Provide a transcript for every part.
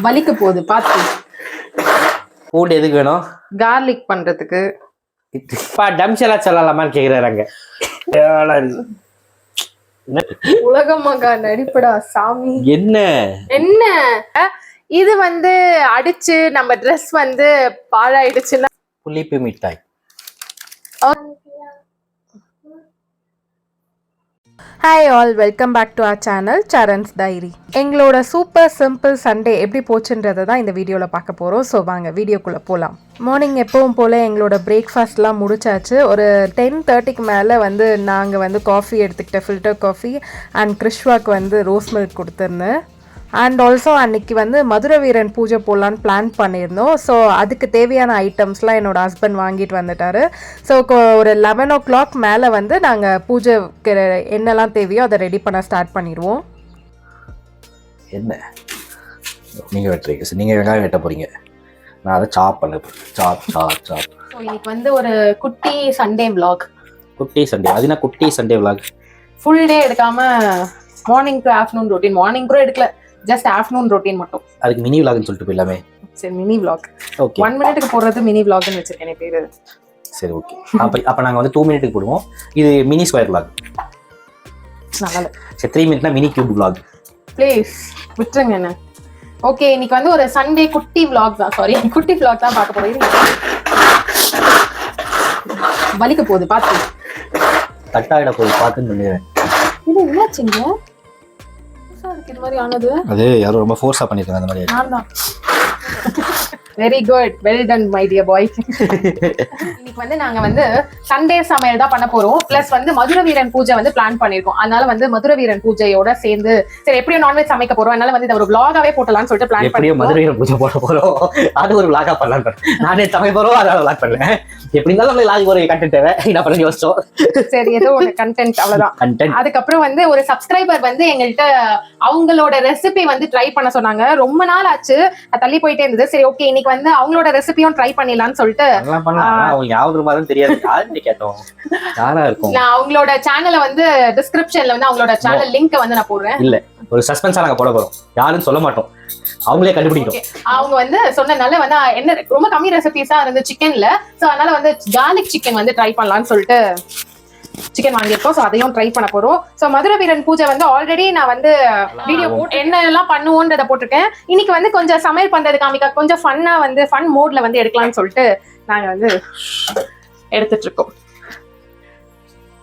வலிக்க போகுது பாத்து. பூண்டு எதுக்கு வேணும்? கார்லிக் பண்றதுக்கு. டம்ஸ் எல்லாம் சொல்லலாமான்னு கேக்குறாங்க. உலகமாக நடிப்படா சாமி. என்ன என்ன இது வந்து அடிச்சு நம்ம ட்ரெஸ் வந்து பாழாயிடுச்சுன்னா புளிப்பு மிட்டாய். Hi all, welcome back to our channel Charan's diary. எங்களோட சூப்பர் சிம்பிள் சண்டே எப்படி போச்சுன்றதை தான் இந்த வீடியோவில் பார்க்க போகிறோம். ஸோ வாங்க வீடியோக்குள்ளே போகலாம். மார்னிங் எப்பவும் போல் எங்களோட பிரேக்ஃபாஸ்ட்லாம் முடிச்சாச்சு. ஒரு 10:30க்கு மேலே வந்து நாங்கள் வந்து காஃபி எடுத்துக்கிட்டேன், ஃபில்டர் காஃபி. அண்ட் கிறிஷ்வாக்கு வந்து ரோஸ் மில்க் கொடுத்துருந்தேன். அண்ட் ஆல்சோ அன்றைக்கி வந்து மதுரை வீரன் பூஜை போடலான்னு பிளான் பண்ணியிருந்தோம். ஸோ அதுக்கு தேவையான ஐட்டம்ஸ்லாம் என்னோடய ஹஸ்பண்ட் வாங்கிட்டு வந்துட்டார். ஸோ ஒரு 11 o'clock மேலே வந்து நாங்கள் பூஜைக்கு என்னெல்லாம் தேவையோ அதை ரெடி பண்ண ஸ்டார்ட் பண்ணிடுவோம். என்ன நீங்கள் வெட்டுறீங்க? நீங்கள் வெங்காயம் வெட்ட போகிறீங்க, நான் அதை சாப் பண்ண போகிறேன். சாப். ஸோ இன்னைக்கு வந்து ஒரு குட்டி சண்டே விலாக். குட்டி சண்டே? அதுனா குட்டி சண்டே விலாக். ஃபுல் டே எடுக்காமல் morning to afternoon routine. Morning கூட எடுக்கல, ஜஸ்ட் ஆஃப்டர்நூன் ரொட்டீன் மட்டும். அதுக்கு மினி விலாக்னு சொல்லிட்டு போயிடலாமே. சரி, மினி விலாக். ஓகே, 1 minute போடுறது மினி விலாக்னு வச்சிருக்கேன் பேரு. சரி ஓகே. அப்போ நாங்கள் வந்து 2 minute போடுவோம். இது மினி ஸ்கொயர் விலாக். நல்லா. சரி, 3 minute mini cube vlog. Please விட்டுருங்க என்ன. ஓகே, இன்னைக்கு வந்து ஒரு சண்டே குட்டி விலாக் தான். சாரி, குட்டி விலாக் தான் பார்க்க போறோம். வலிக்க போகுது பார்த்து. தட்டாயிட போகுது பார்த்துன்னு சொல்லிடுறேன். இது என்னாச்சுங்க? இது மாதிரி ஆனது அது யாரும் ரொம்ப ஃபோர்ஸா பண்ணிருக்காங்க அந்த மாதிரி. ஆமா, very good, well done my dear boy. இன்னைக்கு வந்து நாங்க வந்து சண்டே சமையல் தான் பண்ண போறோம். பிளஸ் வந்து மதுரை வீரன் பூஜை வந்து பிளான் பண்ணிருக்கோம். அதனால வந்து மதுரை வீரன் பூஜையோட சேர்ந்து சரி எப்படியும் நான்வெஜ் சமைக்க போறோம், அதனால வந்து ஒரு vlog-ஆவே போட்டலாம்னு சொல்லிட்டு பிளான் பண்ணி மதுரை வீரன் பூஜை போட போறோம். அது ஒரு vlog-ஆ பண்ணலாம். நானே சமைக்க போறோம், அதனால vlog பண்ணேன். எப்படி இருந்தாலும் நம்ம vlog ஒரு கண்டென்ட் தேவை, என்ன பண்ண யோசிச்சோம். சரி, ஏதோ ஒரு கண்டென்ட், அவ்வளவுதான் கண்டென்ட். அதுக்கப்புறம் வந்து ஒரு சப்ஸ்கிரைபர் வந்து எங்கள்கிட்ட அவங்களோட ரெசிபி வந்து ட்ரை பண்ண சொன்னாங்க. ரொம்ப நாள் ஆச்சு, தள்ளி போயிட்டே இருந்தது. சரி ஓகே, இன்னைக்கு வந்து அவங்களோட ரெசிபியும் ட்ரை பண்ணிடலாம்னு சொல்லிட்டு நான் அவங்களோட சேனலை வந்து டிஸ்கிரிப்ஷன்ல வந்து அவங்களோட சேனல் லிங்க் வந்து நான் போடுறேன். இல்ல, ஒரு சஸ்பென்ஸா நாங்க போட போறோம், யாரும் சொல்ல மாட்டோம், அவங்களே கண்டுபிடிக்கும். அவங்க வந்து சொன்னனால வந்து என்ன ரொம்ப கம்மி ரெசிபிஸா இருந்து சிக்கன்ல. சோ அதனால வந்து கார்லிக் சிக்கன் வந்து ட்ரை பண்ணலாம்னு சொல்லிட்டு சிக்கன் வாங்கியிருக்கோம். ஸோ அதையும் ட்ரை பண்ண போறோம். ஸோ மதுரை வீரன் பூஜை வந்து ஆல்ரெடி நான் வந்து வீடியோ போட்டு என்ன எல்லாம் பண்ணுவோன்றதை போட்டிருக்கேன். இன்னைக்கு வந்து கொஞ்சம் சமையல் பண்றது காமிக்க கொஞ்சம் ஃபன்னா வந்து ஃபன் மோட்ல வந்து எடுக்கலாம்னு சொல்லிட்டு நாங்க வந்து எடுத்துட்டு இருக்கோம்.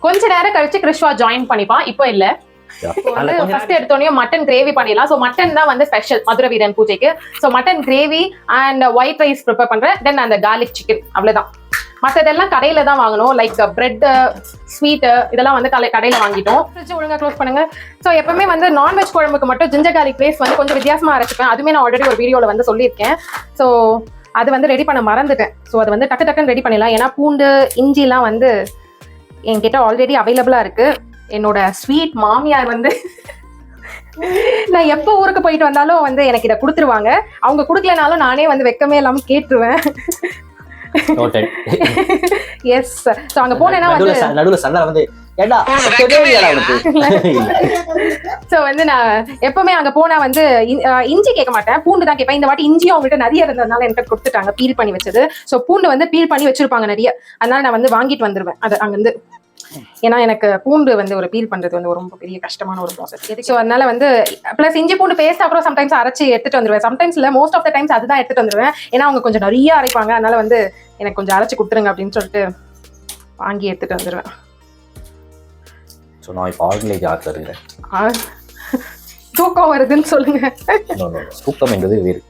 கொஞ்ச நேரம் கழிச்சு கிறிஷ்வா ஜாயின் பண்ணிப்பான், இப்போ இல்ல. ஃபர்ஸ்ட் எடுத்தோடனே மட்டன் கிரேவி பண்ணிடலாம். ஸோ மட்டன் தான் வந்து ஸ்பெஷல் மதுரை வீரன் பூஜைக்கு. So mutton gravy and white rice prepare பண்றேன். தென் அந்த கார்லிக் சிக்கன், அவ்வளவுதான். மற்றதெல்லாம் கடையில தான் வாங்கணும். லைக் பிரெட், ஸ்வீட் இதெல்லாம் வந்து கடையில வாங்கிட்டோம். ஃப்ரிட்ஜ் ஒழுங்கா க்ளோஸ் பண்ணுங்க. ஸோ எப்பவுமே வந்து நான்வெஜ் குழம்புக்கு மட்டும் ஜிஞ்சர் கார்லிக் பேஸ்ட் வந்து கொஞ்சம் வித்தியாசமா அரைச்சிப்பேன். அதுவுமே நான் ஆல்ரெடி ஒரு வீடியோல வந்து சொல்லியிருக்கேன். ஸோ அது வந்து ரெடி பண்ண மறந்துட்டேன். ஸோ அது வந்து டக்குன்னு ரெடி பண்ணிடலாம். ஏன்னா பூண்டு இஞ்சிலாம் வந்து என்கிட்ட ஆல்ரெடி அவைலபிளா இருக்கு. என்னோட ஸ்வீட் மாமியார் வந்து நான் எப்போ ஊருக்கு போயிட்டு வந்தாலும் வந்து எனக்கு இதை கொடுத்துருவாங்க. அவங்க கொடுக்கலனாலும் நானே வந்து வெக்கமே இல்லாம கேட்டுருவேன். எஸ், சோ அங்க போனேனா வந்து நடுவுல சண்டை வந்து ஏடா சோ வந்து நான் எப்பவுமே அங்க போனா வந்து இஞ்சி கேட்க மாட்டேன், பூண்டு தான் கேட்பேன். இந்த வாட்டி இஞ்சியும் அவங்ககிட்ட நிறைய இருந்ததுனால எனக்கு கொடுத்துட்டாங்க, பீல் பண்ணி வச்சது. சோ பூண்டு வந்து பீல் பண்ணி வச்சிருப்பாங்க நிறைய, அதனால நான் வந்து வாங்கிட்டு வந்துருவேன் அது அங்கிருந்து. ஏன்னா எனக்கு பூண்டு வந்து ஒரு பீல் பண்றது வந்து ரொம்ப பெரிய கஷ்டமான ஒரு ப்ராசஸ். ஸோ அதனால வந்து பிளஸ் இஞ்சி பூண்டு பேஸ்ட் அப்புறம் சம்டைம்ஸ் அரைச்சி எடுத்துட்டு வந்துருவேன். சம்டைம்ஸ் இல்லை, மோஸ்ட் ஆஃப் த டைம்ஸ் அதுதான் எடுத்துட்டு வந்துருவேன். ஏன்னா அவங்க கொஞ்சம் நிறைய அரைப்பாங்க, அதனால வந்து எனக்கு கொஞ்சம் அரைச்சி கொடுத்துருங்க அப்படின்னு சொல்லிட்டு வாங்கி எடுத்துட்டு வந்துருவேன். ஸோ நான் இப்போ ஆர்கனைஸ் ஆர்ட்ல இருக்கிறேன். தூக்கம் வருதுன்னு சொல்லுங்க. தூக்கம் என்பது வேறு,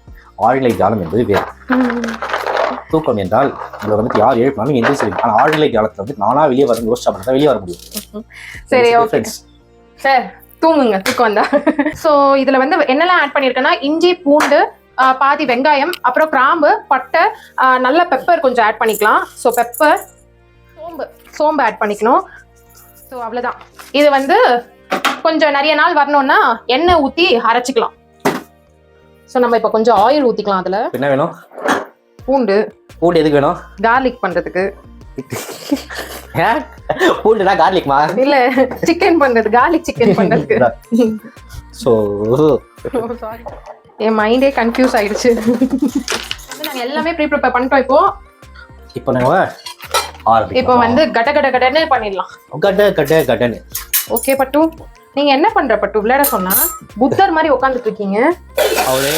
ஆழ்நிலை தியானம் என்பது வேறு. தூக்கம் என்றால் உங்களை வந்து யார் எழுப்பினாலும் எந்திரிச்சு, ஆனால் ஆழ்நிலை தியானத்துல வந்து நானா வெளியே வர யோசிச்சா மட்டும் வெளியே வர முடியும். சரி ஓகே சார், தூங்குங்க, தூக்கம் வந்தா. ஸோ இதுல வந்து என்னெல்லாம் ஆட் பண்ணியிருக்கேன்னா இஞ்சி, பூண்டு, பாதி வெங்காயம், அப்புறம் கிராம்பு, பட்டை, நல்ல பெப்பர் கொஞ்சம் ஆட் பண்ணிக்கலாம். ஸோ பெப்பர், சோம்பு ஆட் பண்ணிக்கணும். ஸோ அவ்வளோதான். இது வந்து கொஞ்சம் நிறைய நாள் வரணும்னா எண்ணெய் ஊற்றி அரைச்சிக்கலாம். ஸோ நம்ம இப்போ கொஞ்சம் ஆயில் ஊற்றிக்கலாம். அதில் என்ன வேணும்? பூண்டு எதுக்கு வேணும்? கார்லிக் பண்றதுக்கு. பூண்டுனா கார்லிக்மா? இல்ல, சிக்கன் பண்றது, கார்லிக் சிக்கன் பண்றதுக்கு. So sorry. என் மைண்டே கன்ஃபியூஸ் ஆயிடுச்சு. நாங்க எல்லாமே ப்ரிப்பேர் பண்ணிட்டோம். இப்போ நாங்க இப்போ வந்து கடன்னு பண்ணிடலாம். கடன்னு. ஓகே பட்டு, நீங்க என்ன பண்ற பட்டு? விளையாட சொன்னா புத்தர் மாதிரி உட்காந்துட்டு இருக்கீங்க. அவரே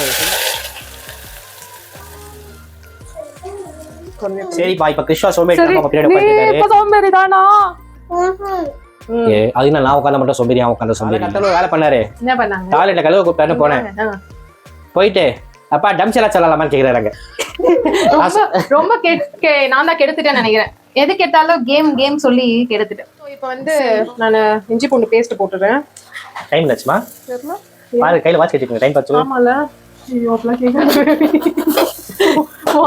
சரிப்பா. இப்ப கிருஷ்ணா சோம்பேறி தானா? அது நான் உட்காந்த மட்டும் சோம்பேறியா உட்காந்த சோம்பேறி வேலை பண்ணாரு. என்ன பண்ணாங்க? டாய்லெட்ல கழுவ கூப்பிட்டான்னு போனேன். போயிட்டு அப்பா டம்ஸ் எல்லாம் சொல்லலாமான்னு கேக்குறாங்க. ரொம்ப நான் தான் கெடுத்துட்டேன்னு நினைக்கிறேன். எது கேட்டாலும் கேம் சொல்லி கெடுத்துட்டேன். இப்போ வந்து நான் இஞ்சி பூண்டு பேஸ்ட் போட்டுறேன். டைம் ஆச்சுமா? பாரு கையில வாட்ச் கட்டிட்டு டைம் பாத்து. ஆமால. ஐயோ அப்பலாம் கேக்குறேன்.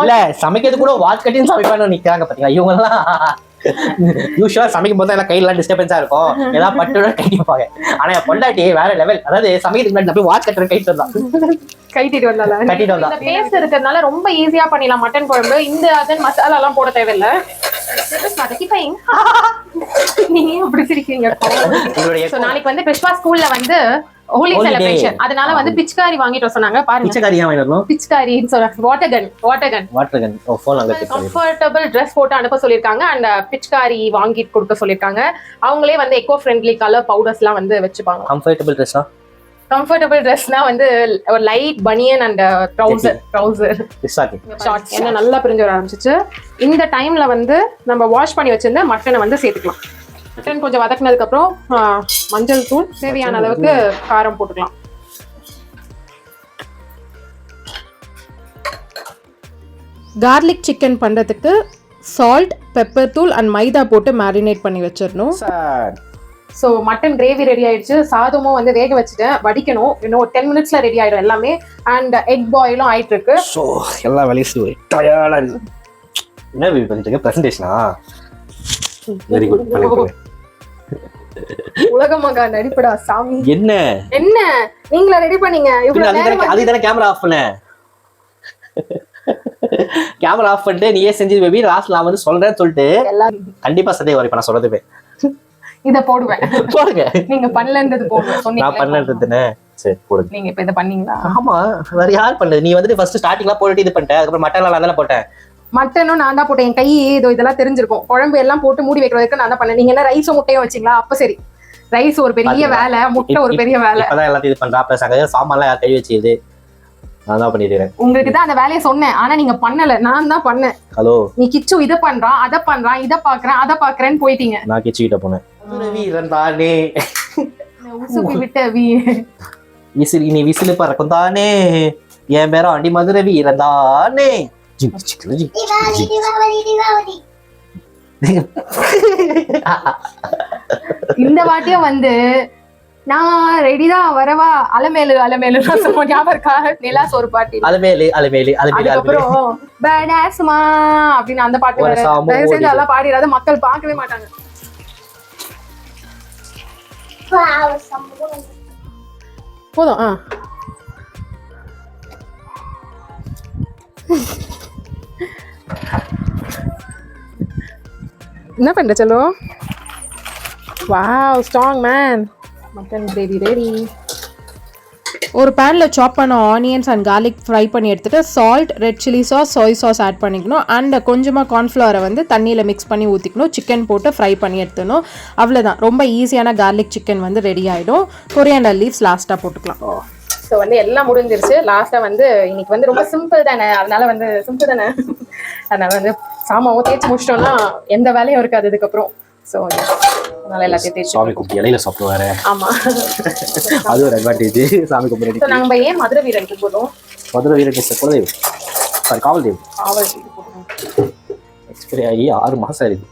இல்ல சமைக்கிறது கூட வாட்ச் கட்டின்னு சமைப்பானு நிக்கிறாங்க பாத்தீங்களா இவங்க எல்லாம். யூசுவலா சமைக்கும் போது எல்லாம் கையில டிஸ்டர்பன்ஸா இருக்கும். ஏதாவது பட்டு கைட்டிப்பாங்க. ஆனா என் பொண்டாட்டி வேற லெவல். அதாவது சமைக்கிறதுக்கு முன்னாடி போய் வாட்ச் கட்டுற கைட்டு வந்தா. பேஸ்ட் இருக்கிறதுனால ரொம்ப ஈஸியா பண்ணிடலாம் மட்டன் குழம்பு. இந்த அதன் மசாலா எல்லாம் போட தேவையில்லை. நீங்க அப்படி சிரிக்கிறீங்க. நாளைக்கு வந்து கிருஷ்ணா ஸ்கூல்ல வந்து ஹோலி செலிப்ரேஷன். அதனால வந்து பிச்காரி வாங்கிட்டு சொன்னாங்க. பாருங்க பிச்காரி ஏன் வாங்கிட்டு வரணும்? பிச்காரின்னு சொல்றாங்க. Water gun. ஓ ஃபோன் அங்க கம்ஃபர்ட்டபிள் Dress போட்டு அனுப்ப சொல்லிருக்காங்க. அண்ட் பிச்காரி வாங்கிட்டு கொடுக்க சொல்லிருக்காங்க. அவங்களே வந்து எக்கோ ஃப்ரெண்ட்லி கலர் பவுடர்ஸ்லாம் வந்து வெச்சுப்பாங்க. கம்ஃபர்ட்டபிள் ட்ரெஸ்னா வந்து ஒரு லைட் பனியன் அண்ட் ட்ரவுசர் ஷார்ட்ஸ். என்ன நல்லா பிரிஞ்சு வர ஆரம்பிச்சிச்சு. இந்த டைம்ல வந்து நம்ம வாஷ் பண்ணி வச்சிருந்த மட்டனை வந்து சேர்த்துக்கலாம். மட்டன் கொஞ்சம் வதக்குனதுக்கு அப்புறம் மஞ்சள் தூள், தேவையான அளவுக்கு காரம் போட்டுக்கலாம். கார்லிக் சிக்கன் பண்ணுறதுக்கு சால்ட், பெப்பர் தூள் அண்ட் மைதா போட்டு மேரினேட் பண்ணி வச்சிடணும். ஸோ மட்டன் கிரேவி ரெடி ஆயிடுச்சு. சாதமும் வந்து வேக வச்சுட்டேன், வடிக்கணும். இன்னும் ஒரு 10 மினிட்ஸ்ல ரெடி ஆயிடும் எல்லாமே. அண்ட் எக் பாயிலும் ஆயிட்டு இருக்கு. ஸோ எல்லா வேலையும் டயர்டா என்ன வீடியோ பண்ணிட்டு பிரசன்டேஷனா? Very good. உலகமாக நடிப்படா சாமி. என்ன நீங்களா ரெடி பண்ணீங்க? அதுதானே கேமரா ஆஃப் பண்ண. கேமரா ஆஃப் பண்ணிட்டு நீயே செஞ்சு பேபி லாஸ்ட் நான் வந்து சொல்றேன்னு சொல்லிட்டு கண்டிப்பா சந்தேகம் வரும். இப்ப நான் சொல்றதுமே இத போடுவேன். போடுங்க. நீங்க பண்ணலன்றது போடுங்க. சொன்னீங்க நான் பண்ணலன்றதுனே. சரி போடுங்க. நீங்க இப்ப இத பண்ணீங்களா? ஆமா வேற யார் பண்ணது? நீ வந்து ஃபர்ஸ்ட் ஸ்டார்டிங்ல போட்டுட்டு இது பண்ணிட்ட. அதுக்கு அப்புறம் மட்டன்லாம் நான் தான போட்டேன். மட்டனும் நான் தான் போட்டேன். என் கை இதெல்லாம் தெரிஞ்சிருக்கும். குழம்பு எல்லாம் போட்டு மூடி வைக்கிறதுக்கு நான் தான் பண்ணேன். நீங்க என்ன ரைஸும் முட்டையும் வச்சீங்களா? அப்ப சரி. ரைஸ் ஒரு பெரிய வேலை, முட்டை ஒரு பெரிய வேலை. இப்பதான் எல்லாத்தையும் இது பண்றா. அப்ப சங்க சாமான்லாம் யார் கை வச்சிருது? நான் தான் பண்ணிடுறேன். உங்களுக்கு தான் அந்த வேலையை சொன்னேன். ஆனா நீங்க பண்ணல. நான் தான் பண்ணேன். ஹலோ நீ கிச்சு இத பண்றான், அத பண்றான், இத பாக்குறேன், அத பாக்குறேன்னு போயிட்டீங்க. நான் கிச்சு கிட்ட போனேன். வீரன் தானே உசுப்பி விட்ட விசில் நீ விசிலு பறக்கும் தானே. என் பேரும் அடி மதுரை வீரன் தானே. இந்த வாட்டியும் வந்து நான் ரெடிதான் வரவா அலமேலு ஞாபகம் இருக்கா? நிலாஸ் ஒரு பாட்டி அலமேலு அதுக்கப்புறம் பேடாஸ்மா அப்படின்னு அந்த பாட்டு தயவு செஞ்சு அதெல்லாம் பாடிடாத. மக்கள் பார்க்கவே மாட்டாங்க. போதும். என்ன பண்ற Cello? Wow strong man. Mutton gravy ready. ஒரு பேனில் சாப் பண்ண ஆனியன்ஸ் அண்ட் கார்லிக் ஃப்ரை பண்ணி எடுத்துகிட்டு salt, red chilli sauce, soy sauce add பண்ணிக்கணும். அண்ட் கொஞ்சமாக கார்ன்ஃப்ளவரை வந்து தண்ணியில் மிக்ஸ் பண்ணி ஊற்றிக்கணும். சிக்கன் போட்டு ஃப்ரை பண்ணி எடுத்துக்கணும். அவ்வளோதான். ரொம்ப ஈஸியான கார்லிக் சிக்கன் வந்து ரெடி ஆகிடும். கொரியாண்டர் லீவ்ஸ் லாஸ்ட்டாக போட்டுக்கலாம். ஸோ வந்து எல்லாம் முடிஞ்சிருச்சு. லாஸ்ட்டாக வந்து இன்னைக்கு வந்து ரொம்ப சிம்பிள் தானே, அதனால வந்து சிம்பிள் தானே, அதனால வந்து சாமாவும் தேய்ச்சி முடிச்சிட்டோம்னா எந்த வேலையும் இருக்காது அதுக்கப்புறம். ஸோ அதனால எல்லாத்தையும் தேய்ச்சி சாமி கும்பிட்டு இலையில சாப்பிடுவாரு. ஆமா அது ஒரு அட்வான்டேஜ். சாமி கும்பிட்டு ஸோ நம்ம ஏன் மதுரை வீரனுக்கு போதும்? மதுரை வீரன் குலதெய்வம் சாரி காவல் தெய்வம். எக்ஸ்பைரி ஆகி 6 மாசம் ஆயிடுது.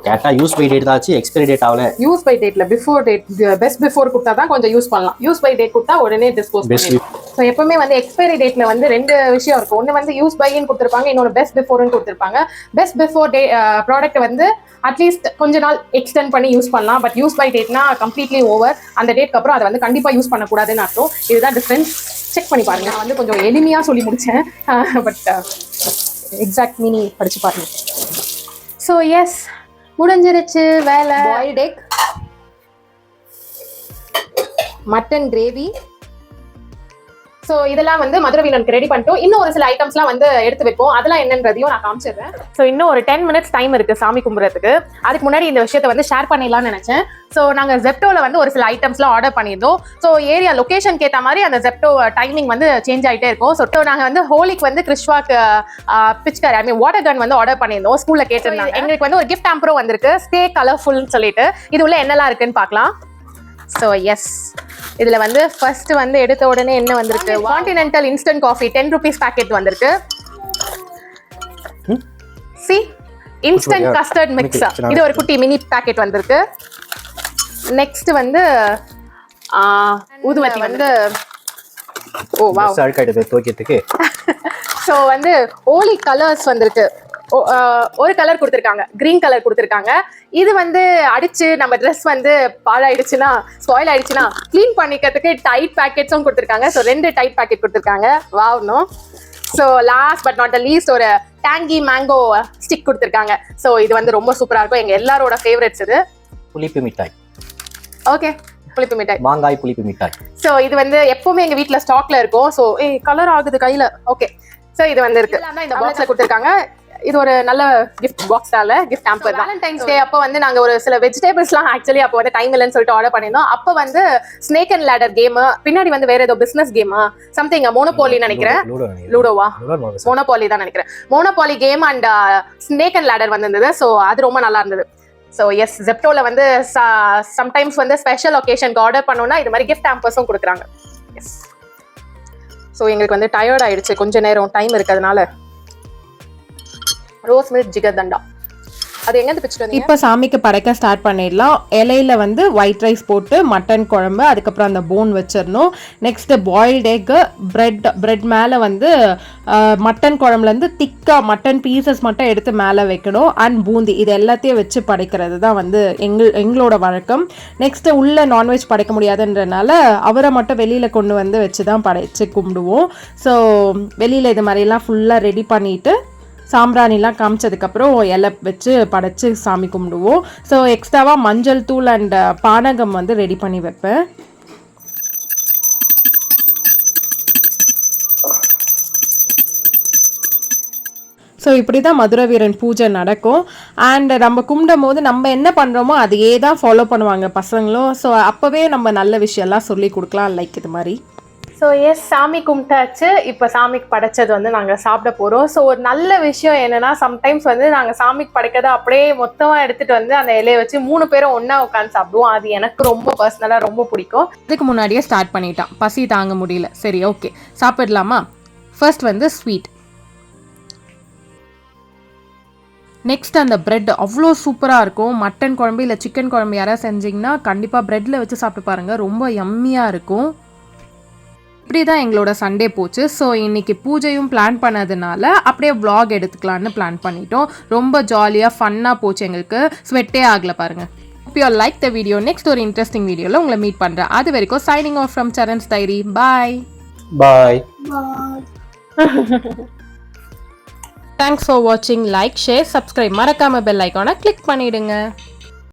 கேட்டா யூஸ் பை டேட் தாச்சு, எக்ஸ்பைரி டேட் ஆகல. யூஸ் பை டேட்ல பிஃபோர் டேட், பெஸ்ட் பிஃபோர் கொடுத்தா தான் கொஞ்சம் யூஸ் பண்ணலாம். யூஸ் பை டேட் கொடுத்தா உடனே டிஸ்போஸ் பண்ணிடலாம். ஸோ எப்பவுமே வந்து எக்ஸ்பைரி டேட்ல வந்து 2 விஷயம் இருக்கும். ஒன்று வந்து யூஸ் பைன்னு கொடுத்துருப்பாங்க, இன்னொரு பெஸ்ட் பிஃபோர்னு கொடுத்துருப்பாங்க. பெஸ்ட் பிஃபோர் டே ப்ராடக்ட் வந்து அட்லீஸ்ட் கொஞ்ச நாள் எக்ஸ்டெண்ட் பண்ணி யூஸ் பண்ணலாம். பட் யூஸ் பை டேட்னா கம்ப்ளீட்லி ஓவர். அந்த டேட்க்கு அப்புறம் அதை வந்து கண்டிப்பா யூஸ் பண்ணக்கூடாதுன்னு அர்த்தம். இதுதான் டிஃபரன்ஸ். செக் பண்ணி பாருங்க. நான் வந்து கொஞ்சம் எளிமையா சொல்லி முடிச்சேன். பட் எக்ஸாக்ட் மீனிங் படிச்சு பாருங்க. ஸோ எஸ் முடிஞ்சிருச்சு வேலை. Boiled egg, mutton gravy, so இதெல்லாம் வந்து மதுரை வீரனுக்கு ரெடி பண்ணிட்டோம். இன்னும் ஒரு சில ஐட்டம்ஸ்லாம் வந்து எடுத்து வைப்போம். அதெல்லாம் என்னன்றதையும் நான் காமிச்சிடுறேன். ஸோ இன்னும் ஒரு 10 minutes டைம் இருக்கு சாமி கும்பிட்றதுக்கு. அதுக்கு முன்னாடி இந்த விஷயத்தை வந்து ஷேர் பண்ணிடலாம்னு நினைச்சேன். ஸோ நாங்கள் ஜெப்டோவில் வந்து ஒரு சில ஐட்டம்ஸ்லாம் ஆர்டர் பண்ணியிருந்தோம். ஸோ ஏரியா லொகேஷனுக்கு ஏற்ற மாதிரி அந்த ஜெப்டோ டைமிங் வந்து சேஞ்ச் ஆகிட்டே இருக்கும். ஸோ நாங்கள் வந்து ஹோலிக்கு வந்து கிறிஸ்வாக்கு பிச்கர் ஐ மீன் வாட்டர் கன் வந்து ஆர்டர் பண்ணியிருந்தோம். ஸ்கூலில் கேட்டிருந்தாங்க. எங்களுக்கு வந்து ஒரு கிஃப்ட் ஆம்பரும் வந்திருக்கு, ஸ்டே கலர்ஃபுல்னு சொல்லிட்டு. இது உள்ள என்னெல்லாம் இருக்குன்னு பார்க்கலாம். ஸோ எஸ், இதுல வந்து ஃபர்ஸ்ட் வந்து எடுத்த உடனே என்ன வந்திருக்கு, continental instant coffee 10 rupees packet வந்திருக்கு. சி இன்ஸ்டன்ட் கஸ்டர்ட் மிக்ஸ், இது ஒரு குட்டி மினி பேக்கெட் வந்திருக்கு. நெக்ஸ்ட் வந்து ஊதுவத்தி வந்து ஓ வாவ் சர்க்கை தூக்கிட்டு. ஸோ வந்து ஹோலி கலர்ஸ் வந்திருக்கு. ஒரு கலர் கொடுத்துருக்காங்க, கிரீன் கலர் கொடுத்துருக்காங்க. இது வந்து அடிச்சு நம்ம ட்ரெஸ் வந்து பாழாயிடுச்சுன்னா, ஸ்பாயில் ஆயிடுச்சுன்னா க்ளீன் பண்ணிக்கிறதுக்கு டைட் பேக்கெட்ஸும் கொடுத்துருக்காங்க. ஸோ 2 டைட் பேக்கெட் கொடுத்துருக்காங்க. வாவ்னோ. So last but not the least ஒரு டேங்கி மேங்கோ ஸ்டிக் கொடுத்துருக்காங்க. ஸோ இது வந்து ரொம்ப சூப்பரா இருக்கும். எங்க எல்லாரோட ஃபேவரட்ஸ் இது. புளிப்பு மிட்டாய். ஓகே, புளிப்பு மிட்டாய், மாங்காய் புளிப்பு மிட்டாய். ஸோ இது வந்து எப்பவுமே எங்க வீட்ல ஸ்டாக்ல இருக்கும். ஸோ கலர் ஆகுது கையில. ஓகே, ஸோ இது வந்து இருக்கு. இந்த பாக்ஸ்ல கொடுத்துருக்காங்க. இது ஒரு நல்ல கிஃப்ட் பாக்ஸால கிஃப்ட் ஹாம்பர். வேலண்டைன்ஸ் டே அப்போ வந்து நாங்க ஒரு சில வெஜிடபிள்ஸ்லாம் ஆக்சுவலி அப்போ வந்து டைம் இல்லைன்னு சொல்லிட்டு ஆர்டர் பண்ணியிருந்தோம். அப்போ வந்து ஸ்னேக் அண்ட் லேடர் கேம், பின்னாடி வந்து வேற ஏதோ பிசினஸ் கேமா சம்திங், மோனோபாலி நினைக்கிறேன், லூடோவா, மோனோபாலி தான் நினைக்கிறேன். Monopoly game and snake and ladder வந்திருந்தது. ஸோ அது ரொம்ப நல்லா இருந்தது. ஸோ எஸ், ஜெப்டோல வந்து சம்டைம்ஸ் வந்து ஸ்பெஷல் ஒகேஷனுக்கு ஆர்டர் பண்ணோம்னா இது மாதிரி கிஃப்ட் ஹாம்பர்ஸும் கொடுக்குறாங்க. எஸ், ஸோ எங்களுக்கு வந்து டயர்ட் ஆயிடுச்சு, கொஞ்ச நேரம் டைம் இருக்கிறதுனால. ரோஸ் மில்க் ஜிகர்தண்டா, அது எங்க பிடிச்சிட்டு வந்தீங்க? இப்போ சாமிக்கு படைக்க ஸ்டார்ட் பண்ணிடலாம். இலையில வந்து ஒயிட் ரைஸ் போட்டு மட்டன் குழம்பு, அதுக்கப்புறம் அந்த போன் வச்சிடணும். நெக்ஸ்ட் பாயில்டு எக், பிரெட் மேலே வந்து மட்டன் குழம்புலேருந்து திக்காக மட்டன் பீசஸ் மட்டும் எடுத்து மேலே வைக்கணும். அண்ட் பூந்தி, இது எல்லாத்தையும் வச்சு படைக்கிறது தான் வந்து எங்களோட வழக்கம். நெக்ஸ்ட்டு உள்ள நான்வெஜ் படைக்க முடியாதுன்றனால அவரை மட்டும் வெளியில் கொண்டு வந்து வச்சு தான் படைச்சு கும்பிடுவோம். ஸோ வெளியில் இது மாதிரிலாம் ஃபுல்லாக ரெடி பண்ணிவிட்டு சாம்பிராணிலாம் காமிச்சதுக்கப்புறம் இலை வச்சு படைச்சு சாமி கும்பிடுவோம். ஸோ எக்ஸ்ட்ராவாக மஞ்சள் தூள் அண்ட் பானகம் வந்து ரெடி பண்ணி வைப்பேன். ஸோ இப்படி தான் மதுரை வீரன் பூஜை நடக்கும். அண்ட் நம்ம கும்பிடும் போது நம்ம என்ன பண்ணுறோமோ அதையே தான் ஃபாலோ பண்ணுவாங்க பசங்களும். ஸோ அப்போவே நம்ம நல்ல விஷயம்லாம் சொல்லி கொடுக்கலாம், லைக் இது மாதிரி. ஸோ எஸ், சாமி கும்பிட்டாச்சு. இப்போ சாமிக்கு படைச்சது வந்து நாங்கள் சாப்பிட போகிறோம். ஸோ ஒரு நல்ல விஷயம் என்னன்னா, சம்டைம்ஸ் வந்து நாங்கள் சாமிக்கு படைக்கிறத அப்படியே மொத்தமாக எடுத்துகிட்டு வந்து அந்த இலையை வச்சு 3 பேரும் ஒன்றா உட்காந்து சாப்பிடுவோம். அது எனக்கு ரொம்ப பர்சனலாக ரொம்ப பிடிக்கும். இதுக்கு முன்னாடியே ஸ்டார்ட் பண்ணிட்டான், பசி தாங்க முடியல. சரி ஓகே, சாப்பிடலாமா? ஃபர்ஸ்ட் வந்து ஸ்வீட். நெக்ஸ்ட் அந்த பிரெட் அவ்வளோ சூப்பராக இருக்கும். மட்டன் குழம்பு இல்லை சிக்கன் குழம்பு யாராவது செஞ்சிங்கன்னா கண்டிப்பாக ப்ரெட்டில் வச்சு சாப்பிட்டு பாருங்கள், ரொம்ப யம்மியாக இருக்கும். இப்படி தான் எங்களோட சண்டே போச்சு. ஸோ இன்றைக்கி பூஜையும் பிளான் பண்ணதுனால அப்படியே vlog எடுத்துக்கலான்னு பிளான் பண்ணிட்டோம். ரொம்ப ஜாலியாக ஃபன்னாக போச்சு, எங்களுக்கு ஸ்வெட்டே ஆகலை பாருங்கள். Hope you all like the video. Next ஒரு இன்ட்ரெஸ்டிங் வீடியோவில் உங்களை மீட் பண்ணுறேன். அது வரைக்கும் signing off from Charan's diary. Bye bye. Thanks for வாட்சிங். லைக், ஷேர், சப்ஸ்கிரைப், மறக்காமல் பெல் ஐக்கானை கிளிக் பண்ணிவிடுங்க.